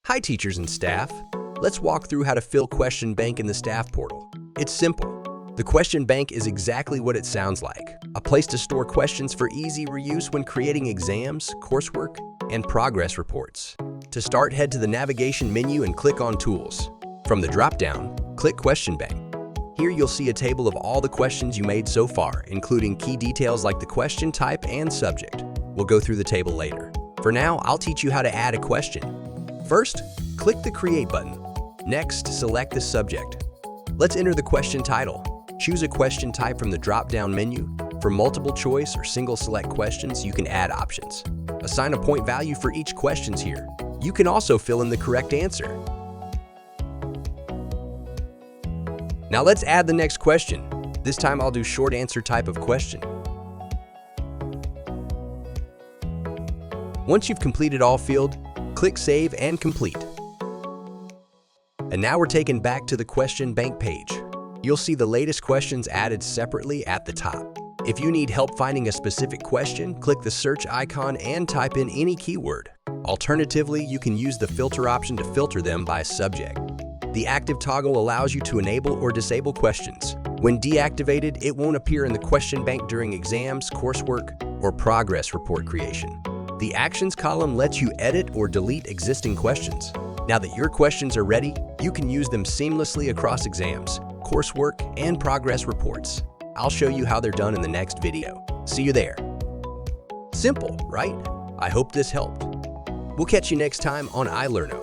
Hi teachers and staff. Let's walk through how to fill Question Bank in the staff portal. It's simple. The Question Bank is exactly what it sounds like, a place to store questions for easy reuse when creating exams, coursework, and progress reports. To start, head to the navigation menu and click on Tools. From the drop-down, click Question Bank. Here you'll see a table of all the questions you made so far, including key details like the question type and subject. We'll go through the table later. For now, I'll teach you how to add a question. First, click the Create button. Next, select the subject. Let's enter the question title. Choose a question type from the drop-down menu. For multiple choice or single select questions, you can add options. Assign a point value for each question here. You can also fill in the correct answer. Now let's add the next question. This time I'll do short answer type of question. Once you've completed all field, click Save and Complete. And now we're taken back to the Question Bank page. You'll see the latest questions added separately at the top. If you need help finding a specific question, click the search icon and type in any keyword. Alternatively, you can use the filter option to filter them by subject. The active toggle allows you to enable or disable questions. When deactivated, it won't appear in the question bank during exams, coursework, or progress report creation. The Actions column lets you edit or delete existing questions. Now that your questions are ready, you can use them seamlessly across exams, coursework, and progress reports. I'll show you how they're done in the next video. See you there. Simple, right? I hope this helped. We'll catch you next time on ilerno.